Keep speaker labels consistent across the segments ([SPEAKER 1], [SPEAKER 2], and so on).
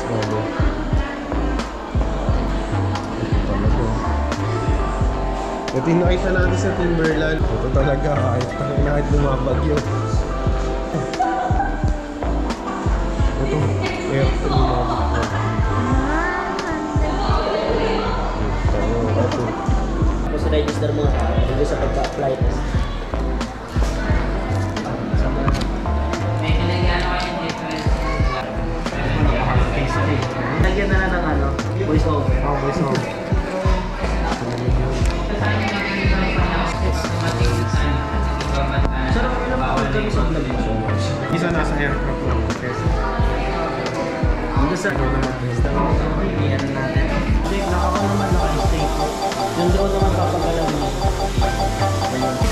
[SPEAKER 1] Oo. Ito yung nakita natin sa Timberland. Ito talaga kahit lumabagyo. Ito, aircon lumabagyo.
[SPEAKER 2] Tapos register mo dito sa pagka-apply test. Lagyan na lang ng ano, voice over.
[SPEAKER 1] Oh, voice over.
[SPEAKER 2] Sarap ko lang ako kami sa vlog mo.
[SPEAKER 1] Isa nasa aircraft lang.
[SPEAKER 2] Hanggang sa iyan natin. Check, nakaka naman naka-stay po. Yung drone naman papagalaw mo.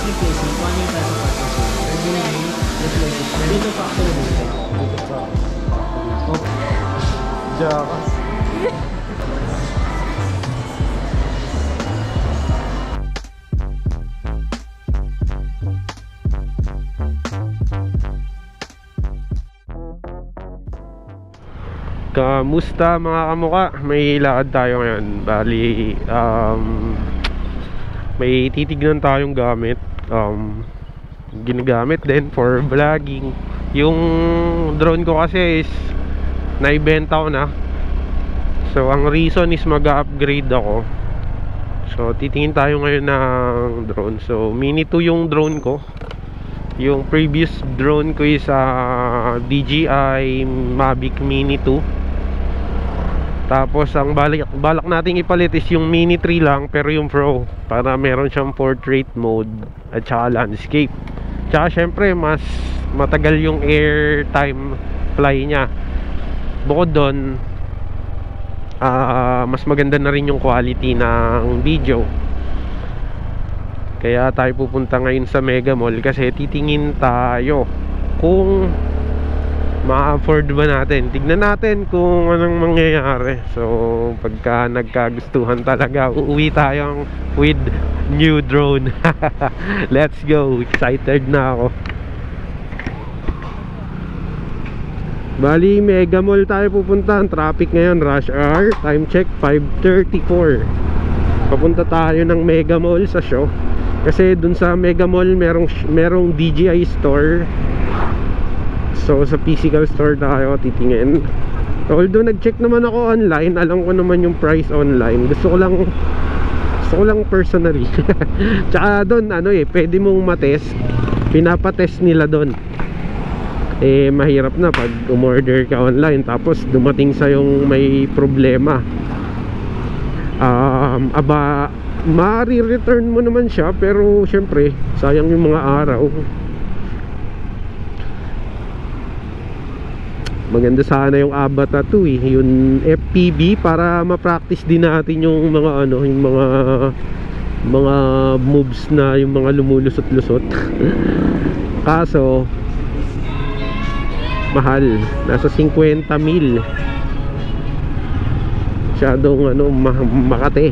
[SPEAKER 2] Replacing, kung ano yung tayo sa purpose. Replacing. Dito factory mo. Dito pa. Okay.
[SPEAKER 1] Jakas. Kamusta mga kamuka? May lakad tayo ngayon. Bali, may titignan tayong gamit. Ginagamit din for vlogging. Yung drone ko kasi is naibenta ko na. So ang reason is mag-upgrade ako. So titingin tayo ngayon ng drone. So Mini 2 yung drone ko. Yung previous drone ko is DJI Mavic Mini 2. Tapos ang balak nating ipalit is yung Mini 3 lang, pero yung Pro, para meron siyang portrait mode at saka landscape. Tsaka syempre mas matagal yung airtime fly nya. Bukod doon, mas maganda na rin yung quality ng video. Kaya tayo pupunta ngayon sa Mega Mall kasi titingin tayo kung ma-afford ba natin. Tignan natin kung anong mangyayari. So pagka nagkagustuhan talaga, uuwi tayong with new drone. Let's go, excited na ako. Bali, Mega Mall tayo pupunta. Ang traffic ngayon, rush hour. Time check, 5:34. Papunta tayo ng Mega Mall sa show. Kasi dun sa Mega Mall merong DJI store. So sa physical store tayo titingin. Although nag-check naman ako online, alam ko naman yung price online. Gusto ko lang personally. Tsaka doon pwede mong matest. Pinapatest nila doon. Mahirap na pag umorder ka online tapos dumating sa yung may problema. Mari-return mo naman siya, pero syempre sayang yung mga araw. Maganda sana yung Avata 2 yung FPV, para ma-practice din natin yung mga yung mga moves na yung mga lumulusot-lusot. Kaso mahal, nasa 50 mil. Masyadong Makati.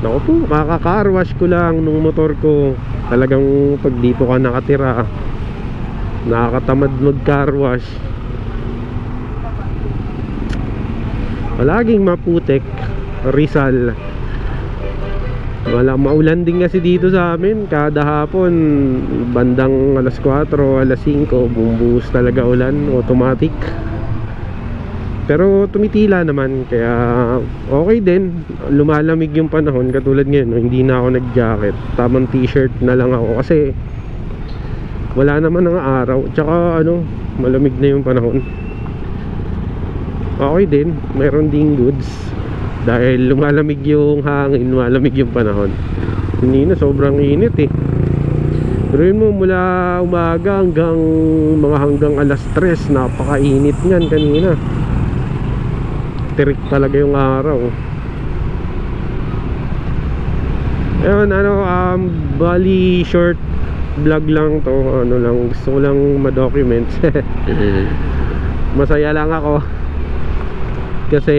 [SPEAKER 1] Naku po, makaka-carwash ko lang nung motor ko. Talagang pag dito ka nakatira, nakakatamad mag-carwash. Palaging maputik. Rizal. Maulan din kasi dito sa amin. Kada hapon bandang alas 4, alas 5 bumubuhos talaga ulan, automatic. Pero tumitila naman, kaya okay din. Lumalamig yung panahon. Katulad ngayon, hindi na ako nag-jacket. Tamang t-shirt na lang ako kasi wala naman ng araw. Tsaka malamig na yung panahon. Okay din, mayroon ding goods. Dahil lumalamig yung hangin, lumalamig yung panahon. Hindi na, sobrang init Pero yun mo, mula umaga hanggang alas 3, napakainit nyan kanina. Tirik talaga yung araw. Ayun, bali short vlog lang to. Gusto ko lang ma-document. Masaya lang ako kasi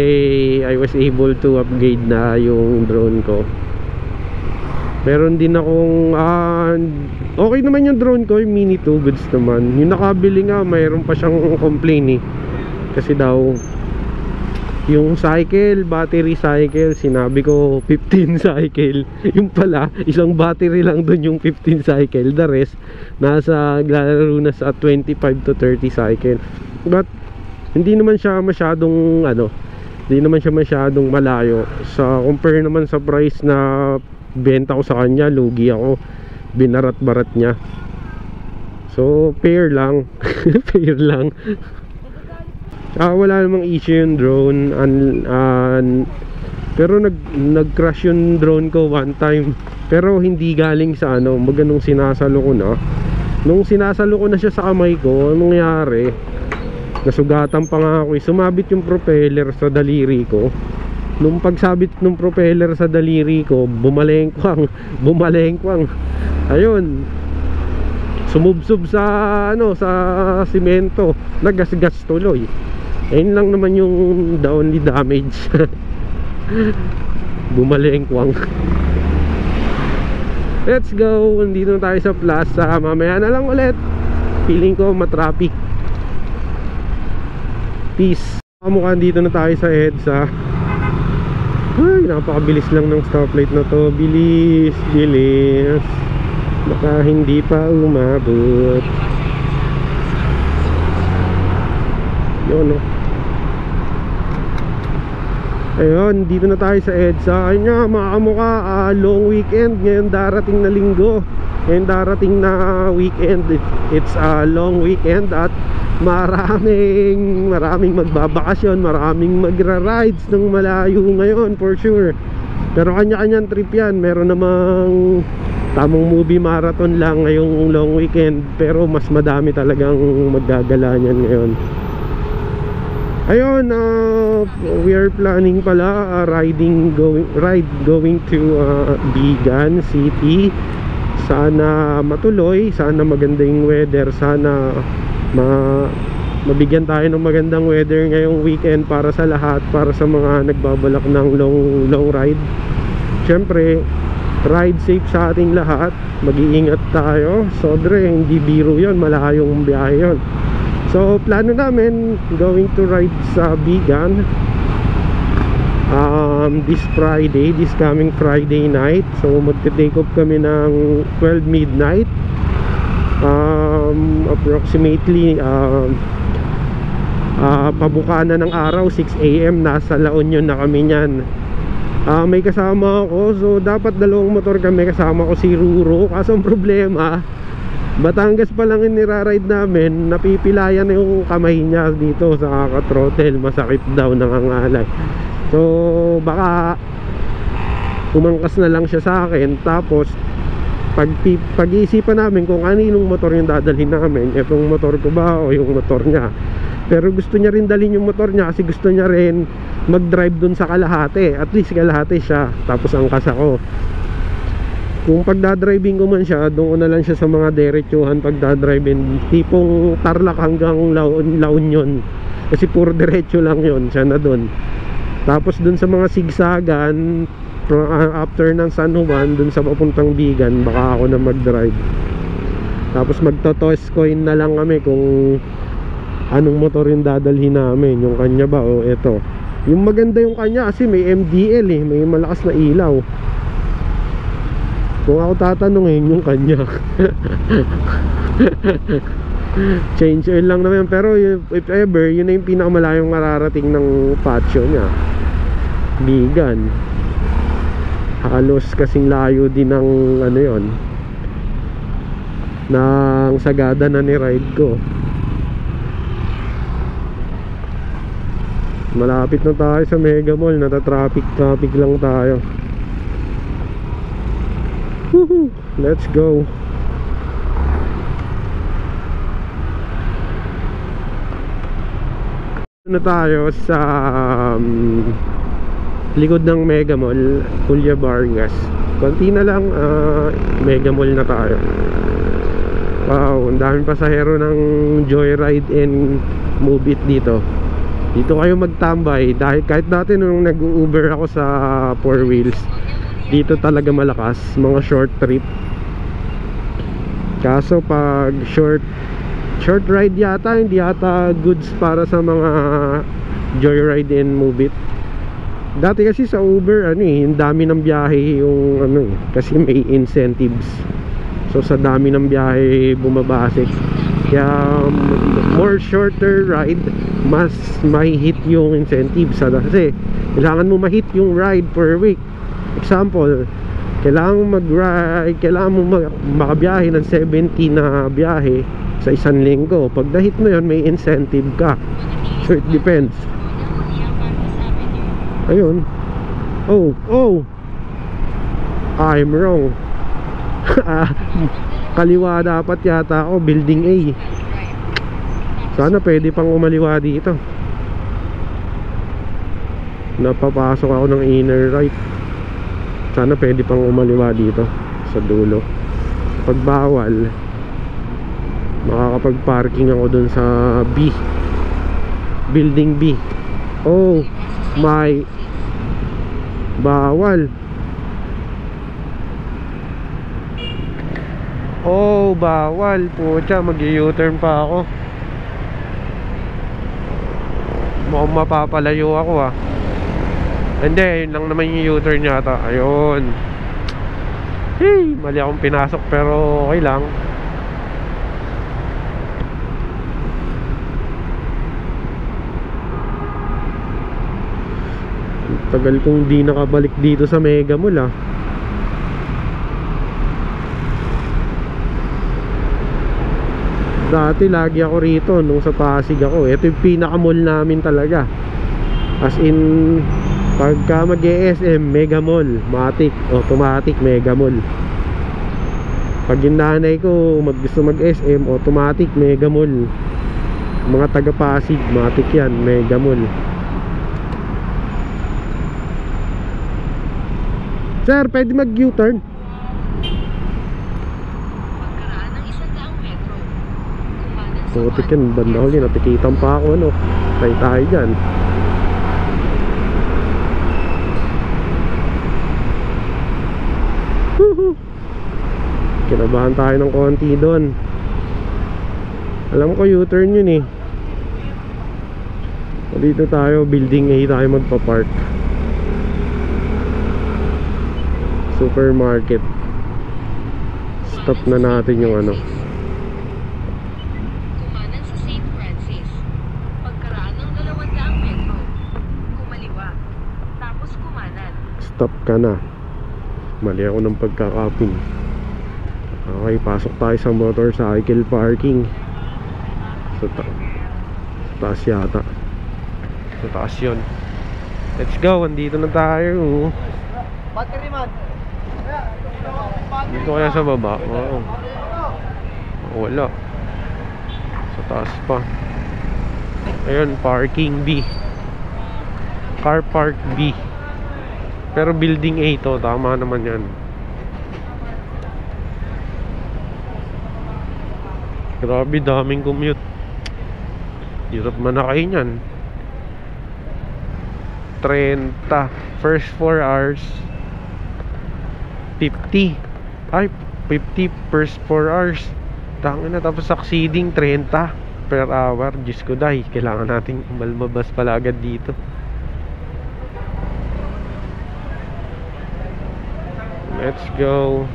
[SPEAKER 1] I was able to upgrade na yung drone ko. Meron din akong okay naman yung drone ko, yung Mini 2, goods naman. Yung nakabili nga, mayroon pa siyang complaint Kasi daw yung cycle, battery cycle, sinabi ko 15 cycle. Yung pala, isang battery lang dun yung 15 cycle. The rest, nasa laro na sa 25 to 30 cycle. But, hindi naman siya masyadong hindi naman siya masyadong malayo. Sa compare naman sa price na benta ko sa kanya, lugi ako. Binarat-barat niya. So, fair lang. Fair lang. Wala namang issue yung drone. Pero nag-crash yung drone ko one time. Pero hindi galing sa nung sinasalo ko na. Nung sinasalo ko na siya sa kamay ko, anong nangyari? Nasugatan pa nga ako. Sumabit yung propeller sa daliri ko. Nung pagsabit ng propeller sa daliri ko, bumalengkwang. Ayun. Sumubsob sa sa simento. Nagasgas tuloy. Ayun lang naman yung the only damage. Bumalengkwang. Let's go. Nandito na tayo sa plaza. Mamaya na lang ulit. Feeling ko matraffic. Peace. Mukha dito na tayo sa EDSA. Ay, napakabilis lang ng stoplight na to. Bilis. Baka hindi pa umabot. Yun, ayun, dito na tayo sa EDSA. Ayun nga, mga kamukha, long weekend ngayon, darating na linggo. Ngayon darating na weekend. It's a long weekend at maraming magbabakasyon, maraming magra-rides ng malayo ngayon for sure. Pero kanya-kanyang trip yan. Meron namang tamang movie marathon lang ngayong long weekend, pero mas madami talagang maggagala niyan ngayon. Ayun, we are planning pala ride going to Bigan City. Sana matuloy, sana maganda yung weather, sana mabigyan tayo ng magandang weather ngayong weekend para sa lahat, para sa mga nagbabalak ng long ride. Siyempre, ride safe sa ating lahat, mag-iingat tayo. Sodre, hindi biro yun, malayong biyahe yun. So, plano namin going to ride sa Bigan this coming Friday night. So, magte-take off kami ng 12 midnight. Approximately pabuka na ng araw, 6 AM nasa La Union na kami niyan. May kasama ako, so dapat dalawang motor kami. Kasama ko si Ruro. Kaso ang problema, Batangas pa lang yung niraride namin, napipilayan na yung kamay niya dito sa kaka-throttle. Masakit daw, nangangalay. So baka umangkas na lang siya sa akin. Tapos pag-iisipan namin kung aninong motor yung dadalhin namin, itong motor ko ba o yung motor niya. Pero gusto niya rin dalhin yung motor niya kasi gusto niya rin mag-drive dun sa Kalahati. At least Kalahati siya, tapos angkas ako. Kung pagdadriving ko man siya, doon ko na lang siya sa mga diretsuhan pagdadriving, tipong Tarlac hanggang La Union. Kasi puro diretso lang yon, siya na doon. Tapos doon sa mga sigsagan, after ng San Juan, doon sa papuntang Bigan, baka ako na mag-drive. Tapos magto-toss coin na lang kami kung anong motor yung dadalhin namin, yung kanya ba o eto. Yung maganda yung kanya kasi may MDL may malakas na ilaw. Kung ako tatanungin, yung kanya change oil lang naman. Pero if ever, yun na yung pinakamalayong mararating ng patio niya, Bigan. Halos kasing layo din ng yon, ng Sagada na ni-ride ko. Malapit na tayo sa Mega Mall. Nata-traffic lang tayo. Woohoo! Let's go. Na tayo sa likod ng Mega Mall, Julia Vargas. Konti na lang, Mega Mall na tayo. Wow, ang daming pasahero ng Joyride and Move It dito. Dito kayo magtambay. Dahil kahit dati nung nag-Uber ako sa 4 wheels, dito talaga malakas, mga short trip. Kaso pag Short ride yata, hindi yata goods para sa mga joyride and move it. Dati kasi sa Uber, yung dami ng biyahe yung kasi may incentives. So sa dami ng biyahe bumabase. Kaya more shorter ride, mas ma-hit yung incentives. Kasi kailangan mo ma-hit yung ride per week. Example, kailangan mo mag-ride, kailangan mo makabiyahe ng 70 na biyahe sa isang linggo. Pag na-hit mo yun, may incentive ka. So it depends. Ayun. Oh I'm wrong. Kaliwa dapat yata ako, building A. Sana pwede pang umaliwa dito. Napapasok ako ng inner right. Sana pwede pang umaliwa dito sa dulo. Pag bawal, makakapag-parking ako dun sa B, building B. Oh my, bawal. Oh, bawal. Pucha, mag-u-turn pa ako. Mukhang mapapalayo ako ah. Hindi, yun lang naman yung U-turn yata. Ayun. Hey, mali akong pinasok pero okay lang. Tagal kong di nakabalik dito sa Mega Mall ah. Dati lagi ako rito nung sa Pasig ako. Ito yung pinaka-mall namin talaga. As in, pagka mag-ESM, Mega Mall, Matic, automatic Mega Mall. Pag yung nanay ko gusto mag-SM, automatic Mega Mall. Mga taga Pasig, Matic yan, Mega Mall. Sir, pwede mag-U-turn? Putik yan, banda huli, natikitan pa ako tayo dyan. Kinabahan tayo ng konti doon. Alam ko U-turn yun eh. Dito tayo, building A tayo magpa-park. Supermarket. Stop na natin yung
[SPEAKER 3] Kumanan sa St. Francis. Pagkaraan ng 200 metro. Kumaliwa. Tapos kumanan.
[SPEAKER 1] Stop ka na. Mali ako ng pagkakapin. Okay, pasok tayo sa motorcycle parking. Sa taas yata. Sa taas yun. Let's go, andito na tayo.
[SPEAKER 2] Battery man.
[SPEAKER 1] Dito kaya sa baba? Oo. Wala. Sa taas pa. Ayun, parking B. Car park B. Pero building A to, tama naman yan. Grabe, daming commute. Hirap manakay niyan. 30. First 4 hours 50. Ay, 50 first 4 hours. Tangin na, tapos succeeding 30 per hour. Diyos ko dahi, kailangan nating malmabas pala agad dito. Let's go.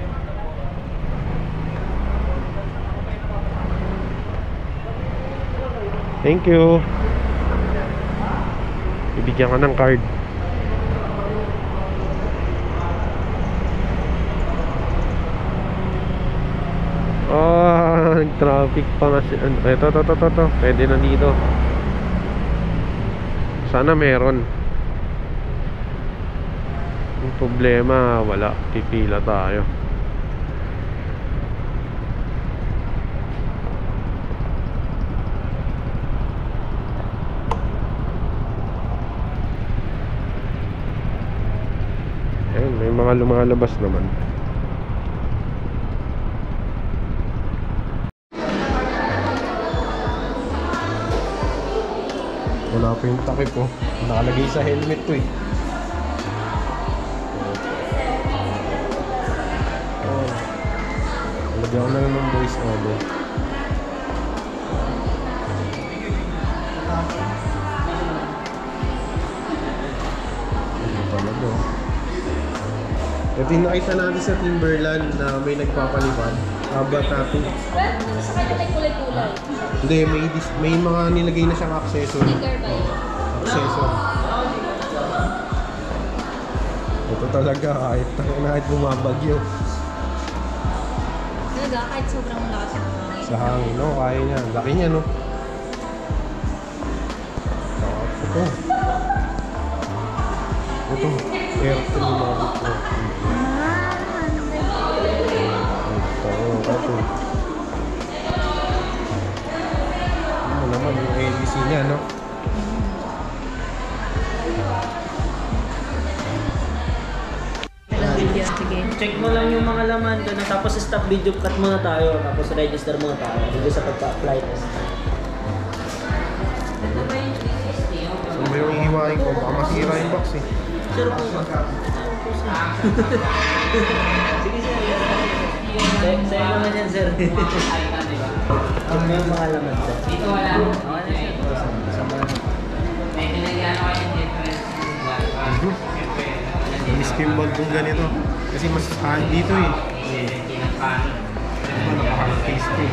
[SPEAKER 1] Thank you. Ibigyan ka ng card. Nag-traffic pa nga ito. Pwede na dito. Sana meron. Yung problema, wala. Pipila tayo. Ayun, may mga lumalabas naman. Wala pa yung takip oh. Nakalagay sa helmet to eh. Lagyan ko na lang ng voice over. Ito yung nakita natin sa Timberland na may nagpapalipad. Haba tattoo.
[SPEAKER 4] Sa kanya may kulay-kulay.
[SPEAKER 1] Hindi, may mga nilagay na siyang accessory.
[SPEAKER 4] Sticker ba yun?
[SPEAKER 1] Accessory. Ito talaga, kahit bumabagyo.
[SPEAKER 4] Talaga, kahit sobrang lakas ng hangin.
[SPEAKER 1] Sa hangin, no? Kaya niya. Laki niya, no? Ito. Ito. Air 3 mo. Ito. Ano naman yung ABC niya, no?
[SPEAKER 4] Sige.
[SPEAKER 2] Check mo lang yung mga laman doon, tapos stop video, cut muna tayo, tapos register muna tayo dito sa pagpa-apply test.
[SPEAKER 1] So, may yung iiwain ko. Baka masira yung box, eh.
[SPEAKER 2] Sure po ba? Sige sir. Sa'yo naman yan sir. Check mo yung mga laman sir.
[SPEAKER 5] Dito wala.
[SPEAKER 2] Okay na sir. Sama na.
[SPEAKER 5] May pinagyan ko yung difference.
[SPEAKER 1] Miss Kimball kung ganito. Kasi mas dito, eh. Diba, napaka-taste, eh.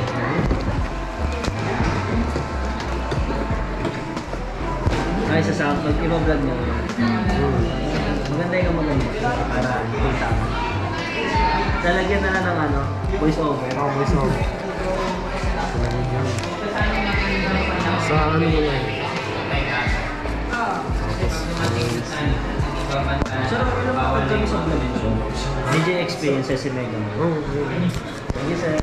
[SPEAKER 2] Ay, sa sound, pag i-vlog nyo. Maganda yung maganda para kita. Lalagyan na lang ng ano, voice over.
[SPEAKER 1] Ako, voice over. Sa ano mo yan?
[SPEAKER 2] Sir, ano ba pag kami sa vlog nyo? DJ experiences si Mega Man.
[SPEAKER 1] Oo.
[SPEAKER 2] Thank you sir.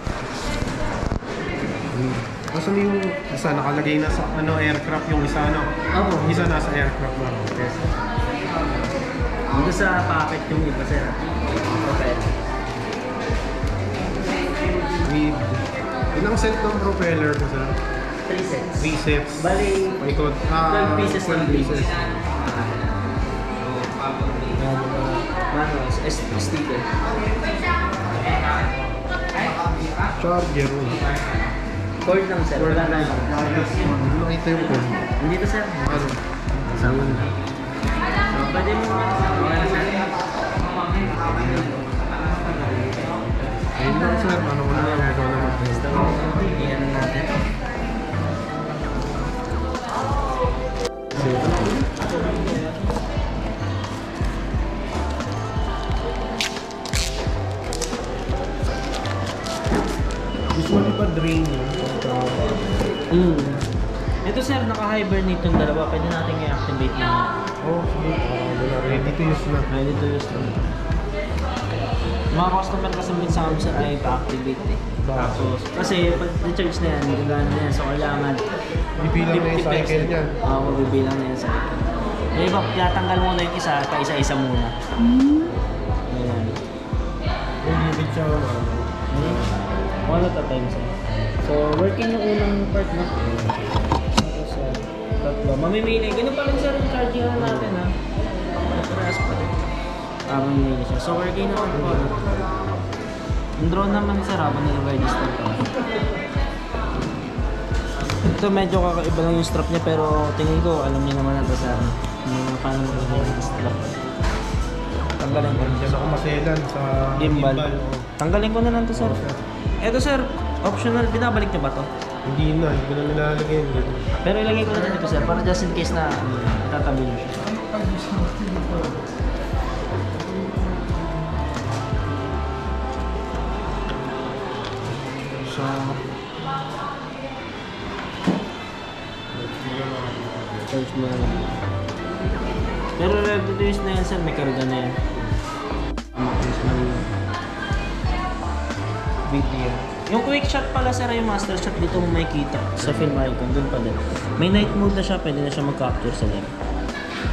[SPEAKER 1] Kaso yung isa nakalagay na sa ano aircraft, yung isa ano.
[SPEAKER 2] Opo.
[SPEAKER 1] Yung isa nasa aircraft na.
[SPEAKER 2] Yes. Dito sa packet yung iba sir. Okay.
[SPEAKER 1] With ilang set ng propeller ko sa
[SPEAKER 2] 3 sets.
[SPEAKER 1] 3 sets.
[SPEAKER 2] Bali,
[SPEAKER 1] Paikot.
[SPEAKER 2] 12 pieces
[SPEAKER 1] 12 pieces.
[SPEAKER 2] Manuals, sticker.
[SPEAKER 1] Charger.
[SPEAKER 2] Cord lang sir, wala na.
[SPEAKER 1] Nakita yung phone.
[SPEAKER 2] Nandito sir.
[SPEAKER 1] Ano?
[SPEAKER 2] Sama na. So, pwede mo
[SPEAKER 1] Ayun lang sir. Ano ko na lang. Ito naman.
[SPEAKER 2] Iyan natin.
[SPEAKER 1] Usually pa drain yun.
[SPEAKER 2] Ito sir, naka-hibernate yung dalawa. Pwede natin i-activate na.
[SPEAKER 1] Oh, sige. Wala. Ready to use na.
[SPEAKER 2] Ready to use na. Mga customer kasi minsan sir ay pa-activate eh. Tapos, kasi pag na-charge na yan, gagana na yan. So, kailangan
[SPEAKER 1] Bibilang na yung cycle niya.
[SPEAKER 2] Oo, mabibilang na yung cycle. Yung iba, tinatanggal muna yung isa, pa-isa-isa muna. Ayan.
[SPEAKER 1] Yung limit siya.
[SPEAKER 2] One at a time sir. So, working yung unang part na. Tapos, tatlo. Mamimili. Ganun pa rin sir yung charging na natin ha. Parehas pa rin. Mamimili siya. So, working na po. Yung drone naman sir habang nila-register pa. Ito medyo kakaiba lang yung strap niya pero tingin ko alam niyo naman natin sa paano mag-register. Tanggalin ko
[SPEAKER 1] Diyan ako maselan sa
[SPEAKER 2] gimbal. Tanggalin ko na lang to sir. Eto sir, optional, binabalik niyo ba to?
[SPEAKER 1] Hindi na, hindi ko na nilalagay.
[SPEAKER 2] Pero ilagay ko na dito sir, para just in case na tatabi niyo siya.
[SPEAKER 1] So,
[SPEAKER 2] Charge mo na. Pero ready to use na yan sir, may karga na yan. Video. Yung quick shot pala sir, yung master shot dito mo makikita sa film icon, dun pa din. May night mode na siya, pwede na siya mag-capture sa game.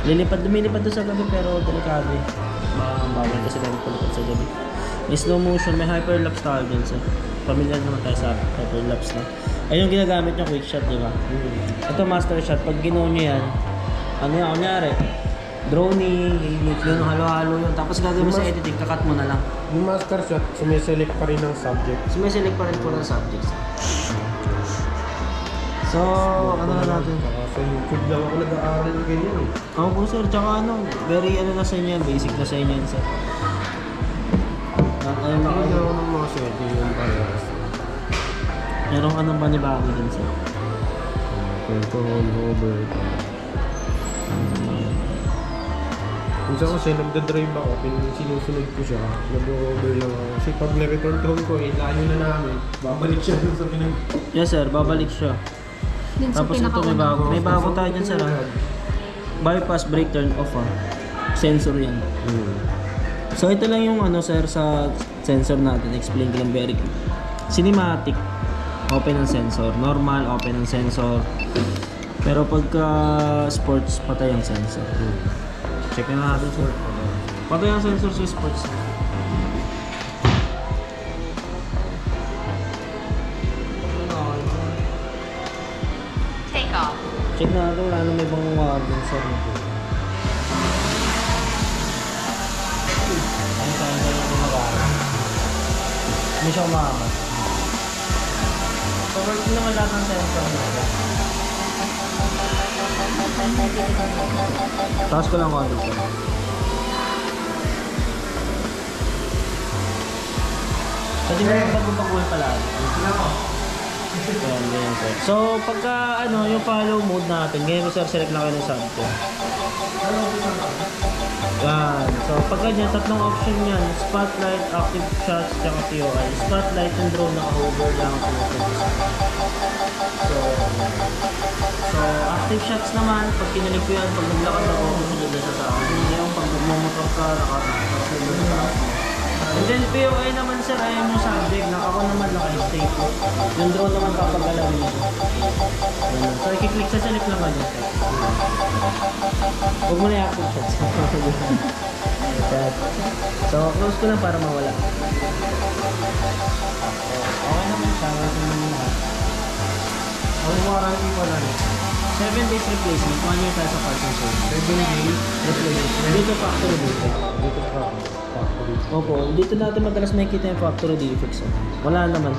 [SPEAKER 2] Lumilipad doon sa gabi pero delikado eh. Bawal kasi kami palipad sa gabi. May slow motion, may hyperlapse tayo din sir. Familiar naman tayo sa hyperlapse na. Ayun yung ginagamit yung quick shot, di ba? Ito master shot, pag ginawa nyo yan, ano yan, kunyari, droning, yun, halo-halo yun. Tapos gagawin mo sa editing, kakat mo na lang.
[SPEAKER 1] yung master shot, sumiselect pa rin ng subject.
[SPEAKER 2] So may select pa rin po ng subjects. So, ano na natin?
[SPEAKER 1] Sa YouTube lang ako nag-aaral ng ganyan eh.
[SPEAKER 2] Oo po sir, tsaka ano, very ano na sa inyo yan, basic na sa inyo yan sir. Ayun na
[SPEAKER 1] Hindi ako ng mga setting yung parehas.
[SPEAKER 2] Merong anong panibago din sir.
[SPEAKER 1] Control, over. Minsan kasi nagdadrive ako, sinusunod ko siya, nag-over lang ako. Kasi pag na-return ko, layo na namin, babalik siya dun sa pinag...
[SPEAKER 2] Yes sir, babalik siya.
[SPEAKER 4] Dun sa
[SPEAKER 2] Tapos ito may
[SPEAKER 4] pinakauna.
[SPEAKER 2] bago. May bago tayo dyan sir. Bypass brake turn off Sensor yan. So ito lang yung ano sir sa sensor natin. Explain ko lang very quick. Cinematic, open ang sensor. Normal, open ang sensor. Pero pagka sports, patay ang sensor. Check na natin sir. Patay ang sensor sa sports.
[SPEAKER 3] Take off.
[SPEAKER 2] Check na natin, wala na may ibang warning sir. Ano tayo na yung mag-aaral? Hindi siya umakas. So working naman lahat ng sensor natin. Taas ko lang konti sir. Pwede mo yung pag-upag-uwi pala. Ayan, ganyan sir. So pagka ano, yung follow mode natin, ngayon sir, select na kayo ng subject. Yan. So pag ganyan, tatlong option yan. Spotlight, active shots, tsaka POI. Spotlight yung drone naka-hover lang ang pinupunta. So active shots naman, pag kinilig ko yan, pag naglakad ako, susunod na siya sa akin. Yung pag nagmamotor ka, nakasunod na sa akin. And then POI naman sir, ayan yung subject. Ako naman naka-stay po. Yung drone naman papagalawin niya. So i-click sa select lang agad. Huwag mo na yung active shots. So close ko lang para mawala. Okay naman siya. Ang warranty ko lang. 7 days replacement, 1 year tayo sa parts and service.
[SPEAKER 1] 7 days.
[SPEAKER 2] Replacement. Dito factory defect.
[SPEAKER 1] Dito pa factory.
[SPEAKER 2] Opo, dito natin madalas makikita yung factory defects. Wala naman.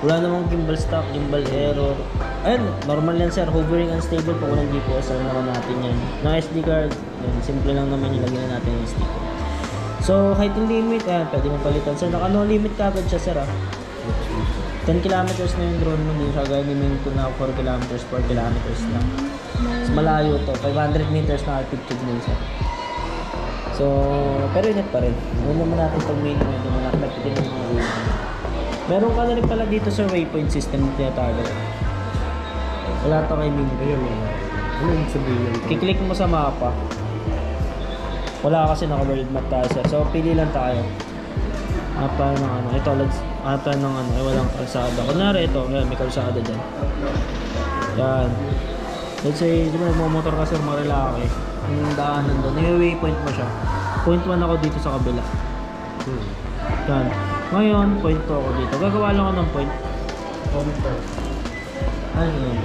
[SPEAKER 2] Wala namang gimbal stop, gimbal error. Ayun, normal yan sir. Hovering unstable pag walang GPS, naman natin yan. No SD card, yun, simple lang naman yung lagyan na natin yung sticker. So, height and limit, pwede mong palitan. Sir, naka no limit kagad siya sir 10 kilometers na yung drone mo, hindi siya gaya ni Minto na 4 kilometers, 4 kilometers lang. Mas malayo to, 500 meters na altitude nun siya. So, pero init pa rin. Huwag naman natin pag may medyo mga nagpitin yung mga waypoint. Meron ka na rin pala dito sa waypoint system na tinatarget. Wala to kay Minto.
[SPEAKER 1] Ayun yun. Ano yung sabihin yun?
[SPEAKER 2] Kiklik mo sa mapa. Wala kasi naka-world map tayo sir. So, pili lang tayo. Apa ng ano, ito ata ng ano, walang kalsada. Kunyari ito, ayan, may kalsada dyan. Yan. Let's say, di ba, motor ka sir, mga lalaki. Yung daanan doon, yung waypoint mo siya. Point 1 ako dito sa kabila. Yan. Ngayon, point 2 ako dito. Gagawa lang ako ng point. Ano yun?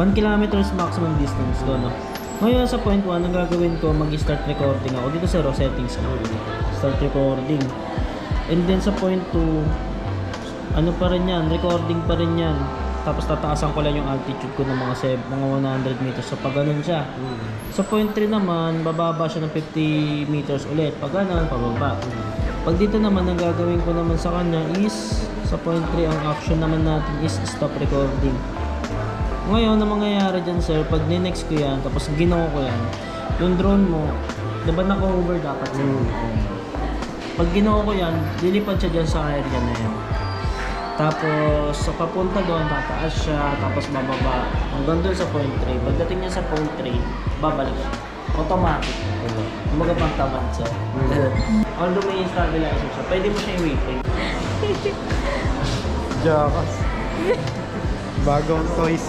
[SPEAKER 2] 1 kilometers maximum distance doon, no? Ngayon sa point 1, ang gagawin ko, mag-start recording ako. Dito sa settings ko. Start recording. And then sa point 2, ano pa rin yan, recording pa rin yan. Tapos tataasan ko lang yung altitude ko ng mga 100 meters. So pag ganun siya. Sa point 3 naman, bababa siya ng 50 meters ulit. Pag ganun, pababa. Pag dito naman, ang gagawin ko naman sa kanya is, sa point 3, ang action naman natin is stop recording. Ngayon, ang mangyayari dyan sir, pag ninext ko yan, tapos ginawa ko yan, yung drone mo, diba naka-hover dapat yun? Pag ginawa ko yan, lilipad siya dyan sa area na yan. Tapos, sa papunta doon, tataas siya, tapos bababa. Hanggang doon sa point 3. Pagdating niya sa point 3, babalik siya. Automatic. Kumbaga pang tamad siya. Although may stabilizer siya, pwede mo siya i-waypoint.
[SPEAKER 1] Jakas. Bagong toys.